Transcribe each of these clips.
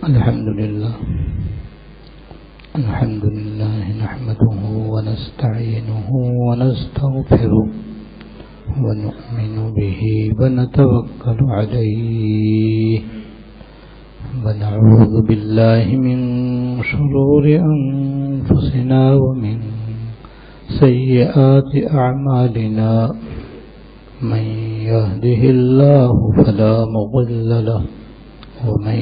الحمد لله نحمده ونستعينه ونستغفره ونؤمن به ونتوكل عليه ونعوذ بالله من شرور أنفسنا ومن سيئات أعمالنا من يهده الله فلا مضل له ومن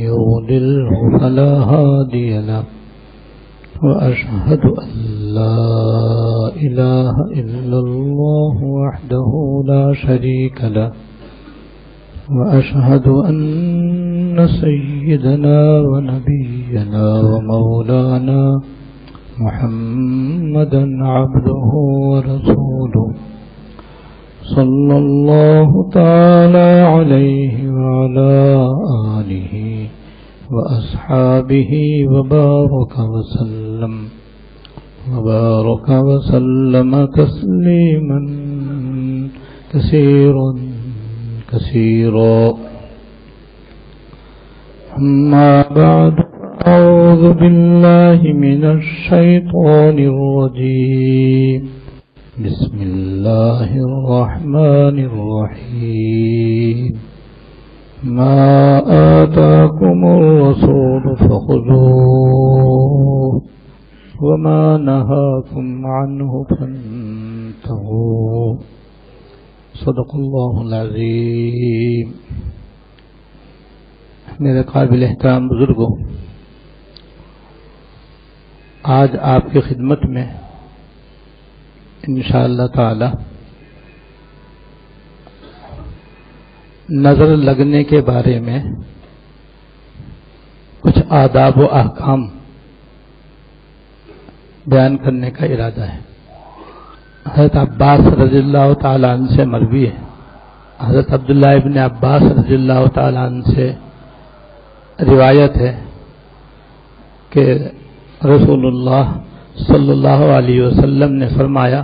يضلله فلا هادي له وأشهد أن لا إله إلا الله وحده لا شريك له وأشهد أن سيدنا ونبينا ومولانا محمدا عبده ورسوله صلى الله تعالى عليه وعلى آله وأصحابه وبارك وسلم تسليما كثيرا أما بعد أعوذ بالله من الشيطان الرجيم بسم الله الرحمن الرحيم ما آتاكم الرسول فخذوه وما نهاكم عنه فانتهوا صدق اللہ العظیم. میرے قابل احترام بزرگوں، آج آپ کی خدمت میں انشاءاللہ تعالی نظر لگنے کے بارے میں کچھ آداب و احکام بیان کرنے کا ارادہ ہے. حضرت عباس رضی اللہ تعالیٰ عنہ سے مروی ہے، حضرت عبداللہ ابن عباس رضی اللہ تعالیٰ عنہ سے روایت ہے کہ رسول اللہ صلی اللہ علیہ وسلم نے فرمایا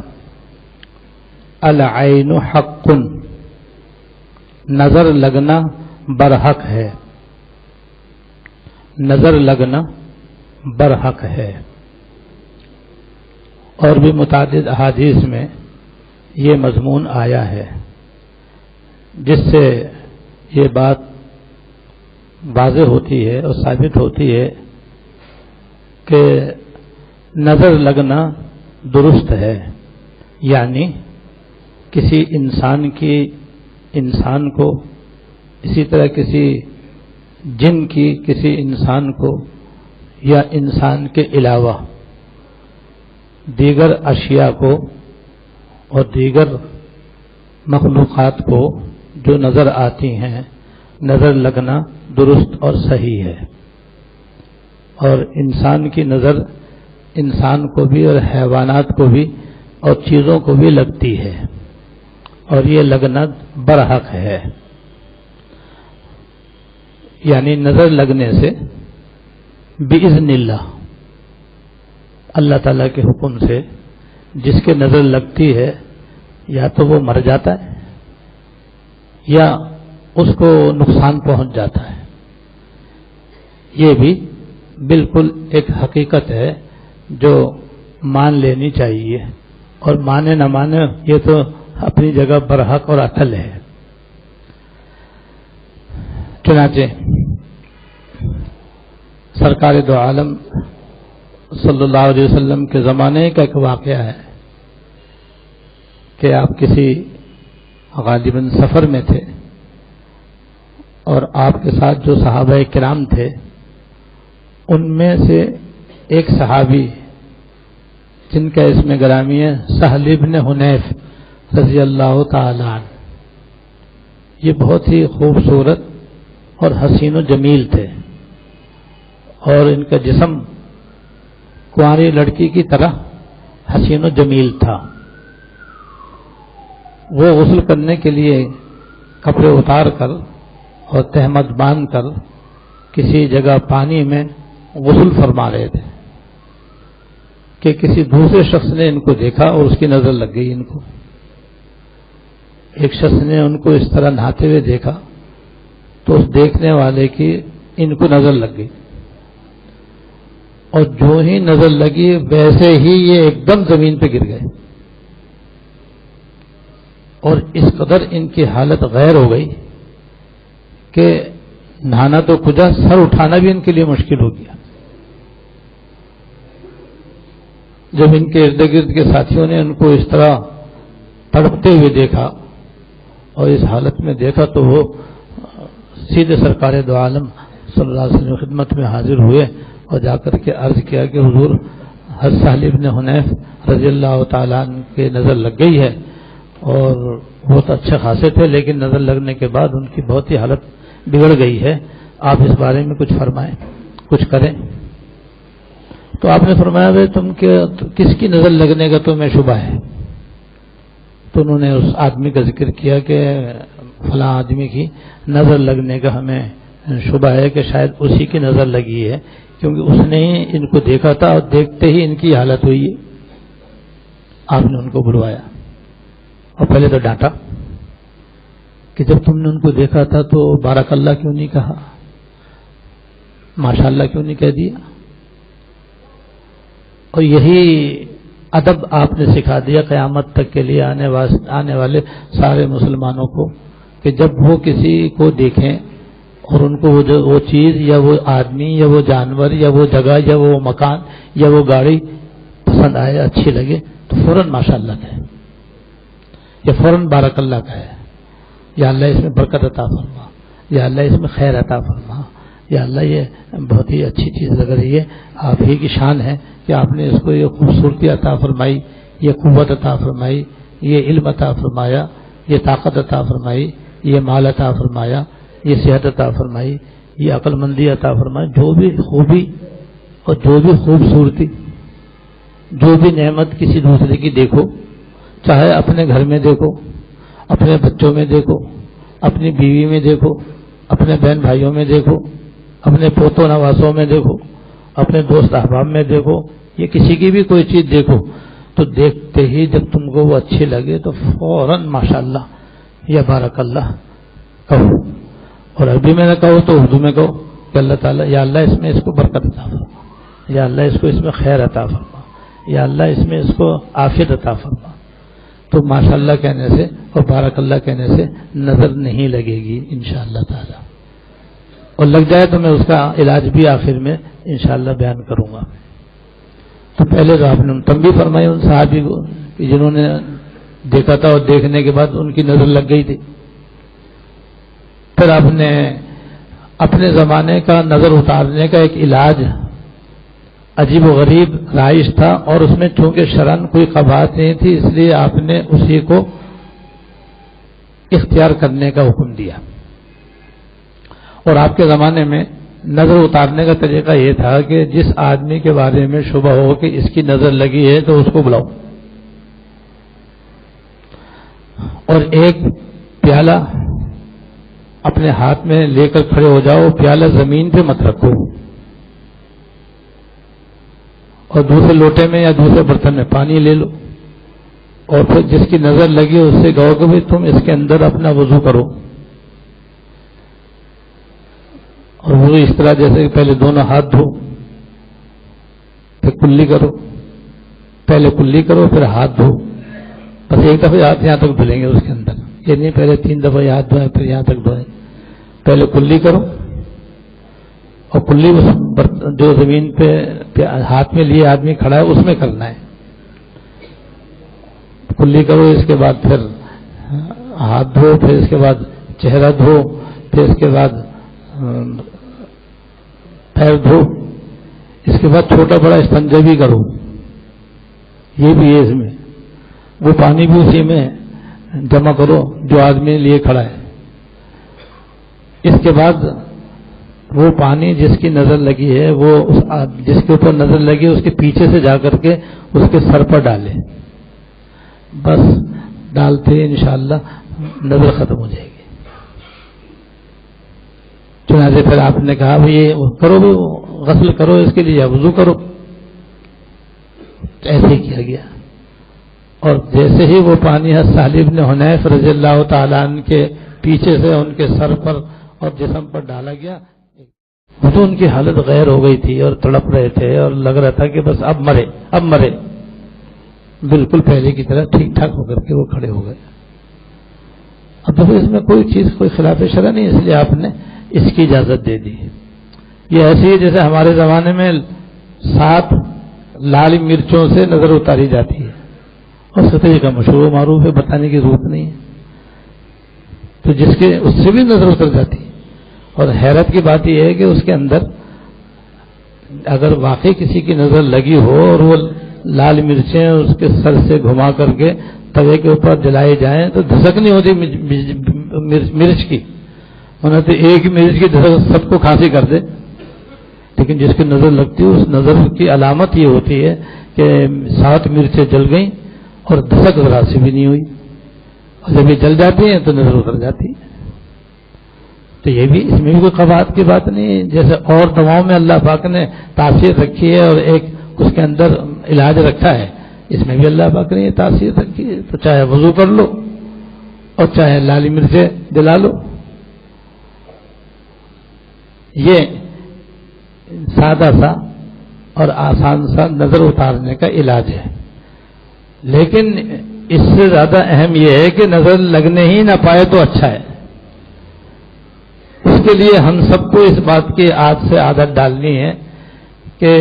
العین حق، نظر لگنا برحق ہے، نظر لگنا برحق ہے. اور بھی متعدد احادیث میں یہ مضمون آیا ہے جس سے یہ بات واضح ہوتی ہے اور ثابت ہوتی ہے کہ نظر لگنا درست ہے. یعنی کسی انسان کو اسی طرح کسی جن کی کسی انسان کو یا انسان کے علاوہ دیگر اشیاء کو اور دیگر مخلوقات کو جو نظر آتی ہیں نظر لگنا درست اور صحیح ہے. اور انسان کی نظر انسان کو بھی اور حیوانات کو بھی اور چیزوں کو بھی لگتی ہے، اور یہ لگنا برحق ہے. یعنی نظر لگنے سے بإذن اللہ تعالیٰ کے حکم سے جس کے نظر لگتی ہے یا تو وہ مر جاتا ہے یا اس کو نقصان پہنچ جاتا ہے. یہ بھی بالکل ایک حقیقت ہے جو مان لینی چاہیے، اور مانے نہ مانے یہ تو اپنی جگہ برحق اور اٹل ہے. چنانچہ سرکار دو عالم صلی اللہ علیہ وسلم کے زمانے کا ایک واقعہ ہے کہ آپ کسی غالباً سفر میں تھے، اور آپ کے ساتھ جو صحابہ کرام تھے ان میں سے ایک صحابی جن کا اسم گرامی ہے سہل ابن حنیف رضی اللہ تعالی عنہ، یہ بہت ہی خوبصورت اور حسین و جمیل تھے، اور ان کا جسم کنواری لڑکی کی طرح حسین و جمیل تھا. وہ غسل کرنے کے لیے کپڑے اتار کر اور تہمت باندھ کر کسی جگہ پانی میں غسل فرما رہے تھے کہ کسی دوسرے شخص نے ان کو دیکھا اور اس کی نظر لگ گئی ان کو. ایک شخص نے ان کو اس طرح نہاتے ہوئے دیکھا تو اس دیکھنے والے کی ان کو نظر لگ گئی، اور جو ہی نظر لگی ویسے ہی یہ ایک دم زمین پہ گر گئے، اور اس قدر ان کی حالت غیر ہو گئی کہ نہانا تو کجا، سر اٹھانا بھی ان کے لیے مشکل ہو گیا۔ جب ان کے ارد گرد کے ساتھیوں نے ان کو اس طرح تڑپتے ہوئے دیکھا اور اس حالت میں دیکھا تو وہ سیدھے سرکار دو عالم صلی اللہ علیہ وسلم خدمت میں حاضر ہوئے اور جا کر کے عرض کیا کہ حضور حضرت سہل بن حنیف رضی اللہ تعالیٰ عنہ کے نظر لگ گئی ہے، اور بہت اچھے خاصے تھے، لیکن نظر لگنے کے بعد ان کی بہت ہی حالت بگڑ گئی ہے، آپ اس بارے میں کچھ فرمائیں، کچھ کریں۔ تو آپ نے فرمایا بھائی تم کس کی نظر لگنے کا تمہیں شبہ ہے؟ تو انہوں نے اس آدمی کا ذکر کیا کہ فلاں آدمی کی نظر لگنے کا ہمیں شبہ ہے کہ شاید اسی کی نظر لگی ہے، کیونکہ اس نے ہی ان کو دیکھا تھا اور دیکھتے ہی ان کی حالت ہوئی ہے۔ آپ نے ان کو بلوایا اور پہلے تو ڈانٹا کہ جب تم نے ان کو دیکھا تھا تو بارک اللہ کیوں نہیں کہا، ماشاء اللہ کیوں نہیں کہہ دیا؟ اور یہی ادب آپ نے سکھا دیا قیامت تک کے لیے آنے والے سارے مسلمانوں کو، کہ جب وہ کسی کو دیکھیں اور ان کو وہ چیز یا وہ آدمی یا وہ جانور یا وہ جگہ یا وہ مکان یا وہ گاڑی پسند آئے، اچھی لگے، تو فوراً ماشاء اللہ کہے یا فوراً بارک اللہ کہے، یا اللہ اس میں برکت عطا فرما، یا اللہ اس میں خیر عطا فرما، یا اللہ یہ بہت ہی اچھی چیز لگ رہی ہے، آپ ہی کی شان ہے کہ آپ نے اس کو یہ خوبصورتی عطا فرمائی، یہ قوت عطا فرمائی، یہ علم عطا فرمایا، یہ طاقت عطا فرمائی، یہ مال عطا فرمایا، یہ صحت عطا فرمائی، یہ عقل مندی عطا فرمائی۔ جو بھی خوبی اور جو بھی خوبصورتی، جو بھی نعمت کسی دوسرے کی دیکھو، چاہے اپنے گھر میں دیکھو، اپنے بچوں میں دیکھو، اپنی بیوی میں دیکھو، اپنے بہن بھائیوں میں دیکھو، اپنے پوتوں نواسوں میں دیکھو، اپنے دوست احباب میں دیکھو، یہ کسی کی بھی کوئی چیز دیکھو تو دیکھتے ہی جب تم کو وہ اچھی لگے تو فوراً ماشاءاللہ یا بارک اللہ کہو، اور عربی میں نہ کہو تو اردو میں کہو کہ اللہ تعالیٰ یا اللہ اس میں اس کو برکت عطا فرما، یا اللہ اس کو اس میں خیر عطا فرما، یا اللہ اس میں اس کو عافیت عطا فرما۔ تو ماشاءاللہ کہنے سے اور بارک اللہ کہنے سے نظر نہیں لگے گی انشاءاللہ تعالی، اور لگ جائے تو میں اس کا علاج بھی آخر میں انشاءاللہ بیان کروں گا۔ تو پہلے تو آپ نے تنبیہ فرمائی ان صحابی کو کہ جنہوں نے دیکھا تھا اور دیکھنے کے بعد ان کی نظر لگ گئی تھی۔ پھر آپ نے اپنے زمانے کا نظر اتارنے کا ایک علاج عجیب و غریب رائج تھا، اور اس میں چونکہ شرعاً کوئی قباحت نہیں تھی، اس لیے آپ نے اسی کو اختیار کرنے کا حکم دیا۔ اور آپ کے زمانے میں نظر اتارنے کا طریقہ یہ تھا کہ جس آدمی کے بارے میں شبہ ہو کہ اس کی نظر لگی ہے تو اس کو بلاؤ، اور ایک پیالہ اپنے ہاتھ میں لے کر کھڑے ہو جاؤ، پیالہ زمین پہ مت رکھو، اور دوسرے لوٹے میں یا دوسرے برتن میں پانی لے لو، اور پھر جس کی نظر لگی اس سے کہو کہ بھائی تم اس کے اندر اپنا وضو کرو، اور وضو اس طرح جیسے کہ پہلے دونوں ہاتھ دھو، پھر کلی کرو، پہلے کلی کرو پھر ہاتھ دھو، بس ایک دفعہ ہاتھ یہاں تک دھلیں گے اس کے اندر، یہ نہیں پہلے 3 دفعہ ہاتھ دھوئیں پھر یہاں تک دھوئیں، پہلے کلی کرو، اور کلی اس جو زمین پہ ہاتھ میں لیے آدمی کھڑا ہے اس میں کرنا ہے، کلی کرو، اس کے بعد پھر ہاتھ دھو، پھر اس کے بعد چہرہ دھو، پھر اس کے بعد پیر دھو، اس کے بعد چھوٹا بڑا استنجا بھی کرو، یہ بھی ہے اس میں، وہ پانی بھی اسی میں جمع کرو جو آدمی لیے کھڑا ہے۔ اس کے بعد وہ پانی جس کی نظر لگی ہے وہ جس کے اوپر نظر لگی ہے اس کے پیچھے سے جا کر کے اس کے سر پر ڈالے، بس ڈالتے انشاءاللہ نظر ختم ہو جائے گی۔ چنانچہ پھر آپ نے کہا بھائی یہ کرو، غسل کرو اس کے لیے یا وضو کرو، ایسے ہی کیا گیا، اور جیسے ہی وہ پانی سہل بن حنیف رضی اللہ تعالیٰ عنہ کے پیچھے سے ان کے سر پر اور جسم پر ڈالا گیا، وہ تو ان کی حالت غیر ہو گئی تھی اور تڑپ رہے تھے اور لگ رہا تھا کہ بس اب مرے. بالکل پہلے کی طرح ٹھیک ٹھاک ہو کر کے وہ کھڑے ہو گئے. اب تو اس میں کوئی چیز کوئی خلاف شرع نہیں، اس لیے آپ نے اس کی اجازت دے دی. یہ ایسی ہے جیسے ہمارے زمانے میں 7 لال مرچوں سے نظر اتاری جاتی ہے اور اس کا طریقہ مشہور و معروف ہے، بتانے کی ضرورت نہیں ہے. تو جس کے اس سے بھی نظر اتر جاتی ہے. اور حیرت کی بات یہ ہے کہ اس کے اندر اگر واقعی کسی کی نظر لگی ہو اور وہ لال مرچیں اس کے سر سے گھما کر کے توے کے اوپر جلائے جائیں تو دھسک نہیں ہوتی مرچ کی، ورنہ تو ایک مرچ کی دھسک سب کو کھانسی کر دے. لیکن جس کی نظر لگتی ہے اس نظر کی علامت یہ ہوتی ہے کہ 7 مرچیں جل گئیں اور دھسک ذرا سے بھی نہیں ہوئی، اور جب یہ جل جاتی ہیں تو نظر اتر جاتی ہے. تو یہ بھی اس میں بھی کوئی قباحت کی بات نہیں. جیسے اور دواؤں میں اللہ پاک نے تاثیر رکھی ہے اور ایک اس کے اندر علاج رکھا ہے، اس میں بھی اللہ پاک نے یہ تاثیر رکھی ہے. تو چاہے وضو کر لو اور چاہے لالی مرچیں دلا لو. یہ سادہ سا اور آسان سا نظر اتارنے کا علاج ہے. لیکن اس سے زیادہ اہم یہ ہے کہ نظر لگنے ہی نہ پائے تو اچھا ہے. اس کے لیے ہم سب کو اس بات کی عادت ڈالنی ہے کہ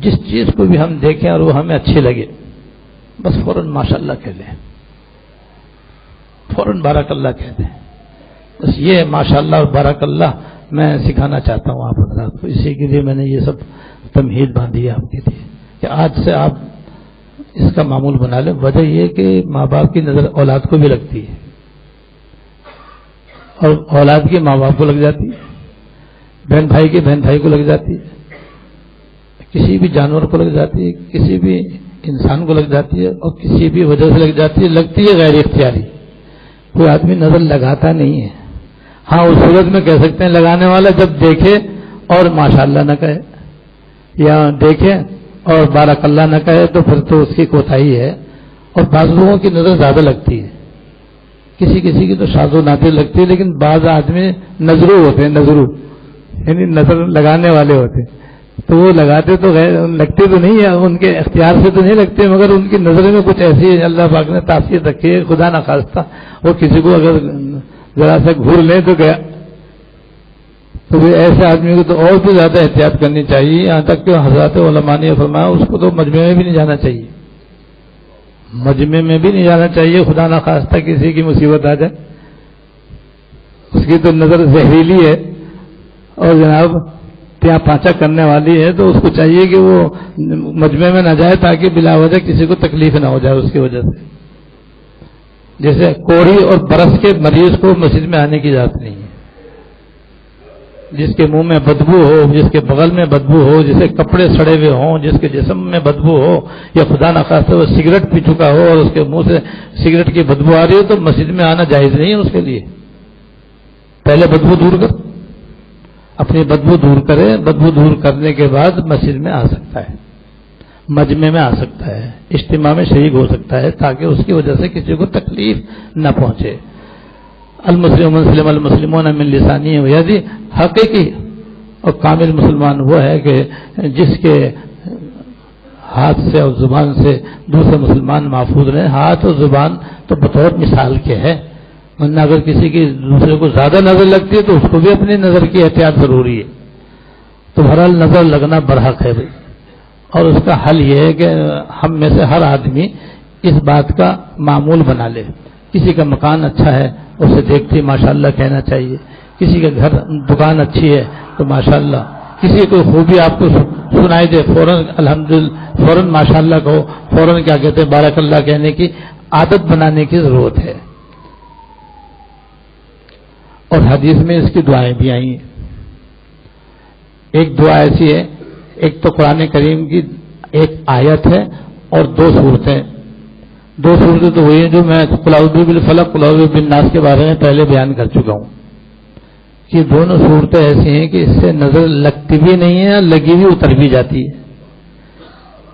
جس چیز کو بھی ہم دیکھیں اور وہ ہمیں اچھی لگے بس فوراً ماشاء اللہ کہہ دیں، فوراً بارک اللہ کہہ دیں. بس یہ ماشاء اللہ اور بارک اللہ میں سکھانا چاہتا ہوں آپ حضرات کو. اسی کے لیے میں نے یہ سب تمہید باندھی ہے آپ کے لیے کہ آج سے آپ اس کا معمول بنا لیں. وجہ یہ کہ ماں باپ کی نظر اولاد کو بھی لگتی ہے اور اولاد کی ماں باپ کو لگ جاتی ہے، بہن بھائی کی بہن بھائی کو لگ جاتی ہے، کسی بھی جانور کو لگ جاتی ہے، کسی بھی انسان کو لگ جاتی ہے اور کسی بھی وجہ سے لگ جاتی ہے. لگتی ہے غیر اختیاری، کوئی آدمی نظر لگاتا نہیں ہے. ہاں اس صورت میں کہہ سکتے ہیں لگانے والا جب دیکھے اور ماشاءاللہ نہ کہے یا دیکھے اور بارک اللہ نہ کہے تو پھر تو اس کی کوتاہی ہے. اور بعض لوگوں کی نظر زیادہ لگتی ہے، کسی کسی کی تو شاذ و نادر لگتی ہے، لیکن بعض آدمی نظرو ہوتے ہیں، نظرو یعنی نظر لگانے والے ہوتے ہیں. تو وہ لگاتے تو لگتے تو نہیں ہے، ان کے اختیار سے تو نہیں لگتے، مگر ان کی نظر میں کچھ ایسی اللہ پاک نے تاثیر رکھی ہے خدا نخواستہ وہ کسی کو اگر ذرا سا گھور لیں تو گیا. تو ایسے آدمی کو تو اور بھی زیادہ احتیاط کرنی چاہیے. یہاں تک کہ حضرات علماء نے فرمایا اس کو تو مجمع میں بھی نہیں جانا چاہیے، مجمع میں بھی نہیں جانا چاہیے. خدا نخواستہ کسی کی مصیبت آ جائے، اس کی تو نظر زہریلی ہے اور جناب پیا پانچا کرنے والی ہے، تو اس کو چاہیے کہ وہ مجمع میں نہ جائے تاکہ بلا وجہ کسی کو تکلیف نہ ہو جائے اس کی وجہ سے. جیسے کوڑھی اور برس کے مریض کو مسجد میں آنے کی اجازت نہیں ہے. جس کے منہ میں بدبو ہو، جس کے بغل میں بدبو ہو، جسے کپڑے سڑے ہوئے ہوں، جس کے جسم میں بدبو ہو، یا خدا نخواستہ وہ سگریٹ پی چکا ہو اور اس کے منہ سے سگریٹ کی بدبو آ رہی ہو، تو مسجد میں آنا جائز نہیں ہے اس کے لیے. پہلے بدبو دور کر، اپنی بدبو دور کرے، بدبو دور کرنے کے بعد مسجد میں آ سکتا ہے، مجمع میں آ سکتا ہے، اجتماع میں شریک ہو سکتا ہے، تاکہ اس کی وجہ سے کسی کو تکلیف نہ پہنچے. المسلم مسلم المسلمون من لسانی ویدی. حقیقی اور کامل مسلمان وہ ہے کہ جس کے ہاتھ سے اور زبان سے دوسرے مسلمان محفوظ رہے. ہاتھ اور زبان تو بطور مثال کے ہے، ورنہ اگر کسی کی دوسرے کو زیادہ نظر لگتی ہے تو اس کو بھی اپنی نظر کی احتیاط ضروری ہے. تو بہرحال نظر لگنا برحق ہے بھائی. اور اس کا حل یہ ہے کہ ہم میں سے ہر آدمی اس بات کا معمول بنا لے. کسی کا مکان اچھا ہے اسے دیکھتے ماشاءاللہ کہنا چاہیے، کسی کا گھر دکان اچھی ہے تو ماشاءاللہ، کسی کو خوبی آپ کو سنائی دے فوراً الحمدللہ، فوراً ماشاءاللہ کہو، فوراً کیا کہتے ہیں بارک اللہ کہنے کی عادت بنانے کی ضرورت ہے. اور حدیث میں اس کی دعائیں بھی آئی ہیں. ایک دعا ایسی ہے، ایک تو قرآن کریم کی ایک آیت ہے اور 2 صورتیں. 2 صورتیں تو وہی ہیں جو میں قل اعوذ بالفلق قل اعوذ بالناس کے بارے میں پہلے بیان کر چکا ہوں. یہ دونوں صورتیں ایسی ہیں کہ اس سے نظر لگتی بھی نہیں ہے، لگی بھی اتر بھی جاتی ہے.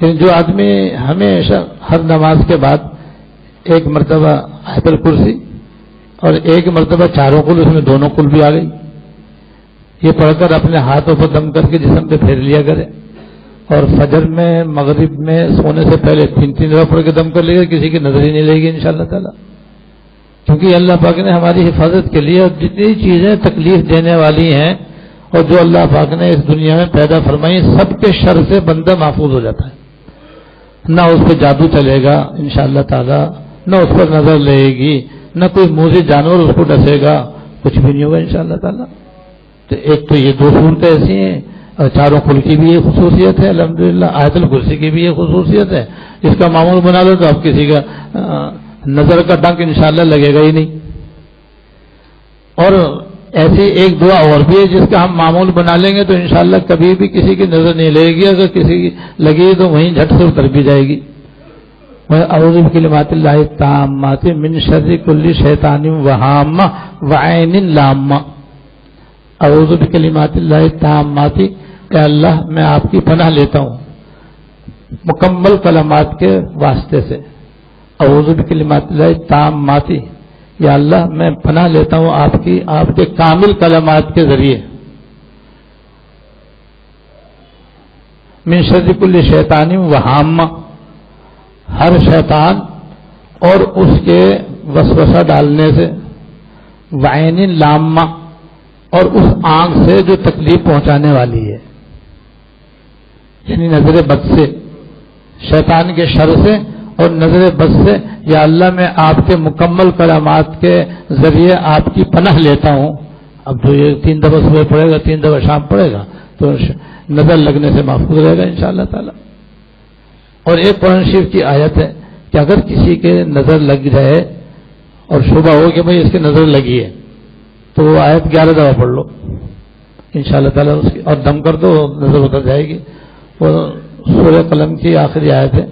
لیکن جو آدمی ہمیشہ ہر نماز کے بعد ایک مرتبہ آیت الکرسی اور ایک مرتبہ چاروں کل، اس میں دونوں کل بھی آ گئی، یہ پڑھ کر اپنے ہاتھوں پر دم کر کے جسم پہ پھیر لیا کرے، اور فجر میں مغرب میں سونے سے پہلے 3 دفعہ پڑھ کے دم کر لے گا، کسی کی نظر ہی نہیں لگے گی انشاءاللہ تعالی، کیونکہ اللہ پاک نے ہماری حفاظت کے لیے جتنی چیزیں تکلیف دینے والی ہیں اور جو اللہ پاک نے اس دنیا میں پیدا فرمائی، سب کے شر سے بندہ محفوظ ہو جاتا ہے، نہ اس پہ جادو چلے گا انشاءاللہ تعالی، نہ اس پر نظر لگے گی، نہ کوئی موذی جانور اس کو ڈسے گا، کچھ بھی نہیں ہوگا انشاءاللہ تعالی۔ تو ایک تو یہ 2 صورتیں ایسی ہیں، اور چاروں کل کی بھی یہ خصوصیت ہے الحمدللہ، آیت الکرسی کی بھی یہ خصوصیت ہے، اس کا معمول بنا لو تو اب کسی کا نظر کا ڈنک انشاءاللہ لگے گا ہی نہیں۔ اور ایسی ایک دعا اور بھی ہے جس کا ہم معمول بنا لیں گے تو انشاءاللہ کبھی بھی کسی کی نظر نہیں لگے گی، اگر کسی کی لگی تو وہیں جھٹ سے اتر بھی جائے گی۔ اعوذ بکلمات اللہ التامات من شر کل شیطان وہامہ وعین لامہ۔ اعوذ بکلمات اللہ التامات، کہ اللہ میں آپ کی پناہ لیتا ہوں مکمل کلمات کے واسطے سے۔ اعوذ بکلمات اللہ التامات، یا اللہ میں پناہ لیتا ہوں آپ کے کامل کلمات کے ذریعے، من شر کل شیطان وہامہ، ہر شیطان اور اس کے وسوسہ ڈالنے سے، وعین لامہ، اور اس آنکھ سے جو تکلیف پہنچانے والی ہے، یعنی نظر بد سے، شیطان کے شر سے اور نظر بد سے، یا اللہ میں آپ کے مکمل کلمات کے ذریعے آپ کی پناہ لیتا ہوں۔ اب تو یہ 3 دفعہ صبح پڑے گا، 3 دفعہ شام پڑے گا تو نظر لگنے سے محفوظ رہے گا انشاءاللہ تعالی۔ اور ایک قرآن شریف کی آیت ہے کہ اگر کسی کے نظر لگ جائے اور شبہ ہو کہ بھئی اس کی نظر لگی ہے تو وہ آیت 11 دفعہ پڑھ لو انشاءاللہ تعالی اس کی، اور دم کر دو نظر اتر جائے گی۔ وہ سورہ قلم کی آخری آیت ہے،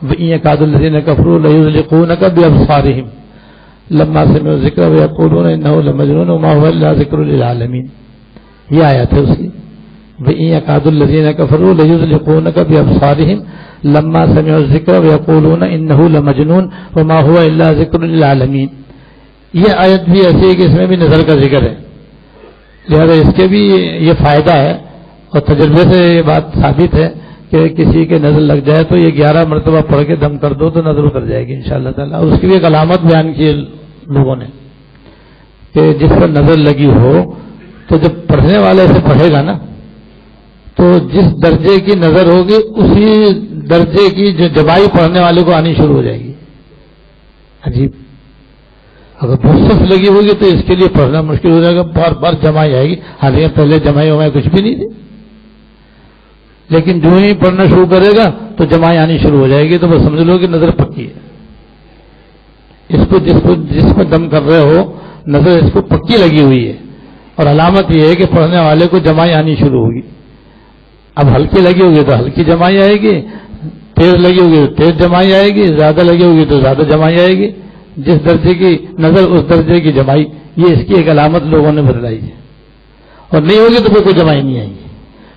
وَإِن يَكَادُ الَّذِينَ كَفَرُوا لَيُزْلِقُونَكَ بِأَبْصَارِهِمْ لَمَّا سَمِعُوا الذِّكْرَ وَيَقُولُونَ إِنَّهُ لَمَجْنُونٌ وَمَا هُوَ إِلَّا ذِكْرٌ لِّلْعَالَمِينَ۔ یہ آیت ہے اس کی، وَإِن يَكَادُ الَّذِينَ كَفَرُوا لَيُزْلِقُونَكَ بِأَبْصَارِهِمْ لَمَّا سَمِعُوا الذِّكْرَ وَيَقُولُونَ إِنَّهُ لَمَجْنُونٌ وَمَا هُوَ إِلَّا ذِكْرٌ لِّلْعَالَمِينَ۔ یہ آیت بھی ایسی ہے کہ اس میں بھی نظر کا ذکر ہے، لہذا اس کے بھی یہ فائدہ ہے، اور تجربے سے یہ بات ثابت ہے کہ کسی کے نظر لگ جائے تو یہ 11 مرتبہ پڑھ کے دم کر دو تو نظر اتر جائے گی انشاءاللہ تعالیٰ۔ اس کی بھی ایک علامت بیان کی لوگوں نے کہ جس پر نظر لگی ہو تو جب پڑھنے والے سے پڑھے گا نا تو جس درجے کی نظر ہوگی اسی درجے کی جو جمائی پڑھنے والے کو آنی شروع ہو جائے گی۔ عجیب، اگر بہت صف لگی ہوگی تو اس کے لیے پڑھنا مشکل ہو جائے گا، بار بار جمائی آئے گی، حالانکہ پہلے جمائی ومائی کچھ بھی نہیں تھی، لیکن جو ہی پڑھنا شروع کرے گا تو جمائی آنی شروع ہو جائے گی، تو بس سمجھ لو کہ نظر پکی ہے۔ جس کو دم کر رہے ہو نظر اس کو پکی لگی ہوئی ہے، اور علامت یہ ہے کہ پڑھنے والے کو جمائی آنی شروع ہوگی۔ اب ہلکی لگی ہوگی تو ہلکی جمائی آئے گی، تیز لگی ہوگی تو تیز جمائی آئے گی، زیادہ لگی ہوگی تو زیادہ جمائی آئے گی، جس درجے کی نظر اس درجے کی جمائی، یہ اس کی ایک علامت لوگوں نے بتلائی ہے۔ اور نہیں ہوگی تو کوئی جمائی نہیں آئے گی،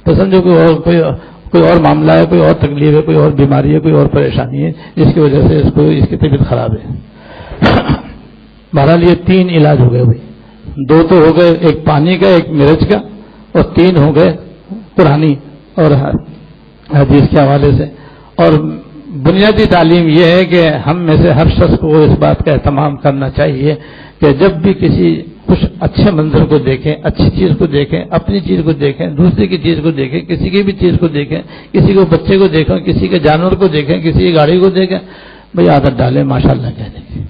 تو سمجھو کوئی اور معاملہ ہے، کوئی اور تکلیف ہے، کوئی اور بیماری ہے، کوئی اور پریشانی ہے جس کی وجہ سے اس کی طبیعت خراب ہے۔ بہرحال یہ 3 علاج ہو گئے بھائی، 2 تو ہو گئے، ایک پانی کا، ایک مرچ کا، اور 3 ہو گئے قرآنی اور حدیث کے حوالے سے۔ اور بنیادی تعلیم یہ ہے کہ ہم میں سے ہر شخص کو اس بات کا اہتمام کرنا چاہیے کہ جب بھی کسی کچھ اچھے منظر کو دیکھیں، اچھی چیز کو دیکھیں، اپنی چیز کو دیکھیں، دوسرے کی چیز کو دیکھیں، کسی کی بھی چیز کو دیکھیں، کسی کو بچے کو دیکھیں، کسی کے جانور کو دیکھیں، کسی کی گاڑی کو دیکھیں، بھئی عادت ڈالیں ماشاءاللہ کہنے کی،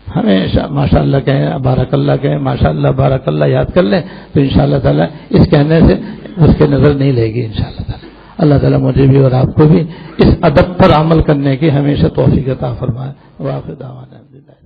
ہمیشہ ماشاءاللہ کہیں، بارک اللہ کہیں، ماشاءاللہ بارک اللہ یاد کر لیں تو انشاءاللہ تعالیٰ اس کہنے سے اس کے نظر نہیں لے گی انشاءاللہ تعالیٰ۔ اللہ تعالیٰ مجھے بھی اور آپ کو بھی اس ادب پر عمل کرنے کی ہمیشہ توفیق عطا فرمائے۔ وآخر دعوانا الحمدللہ۔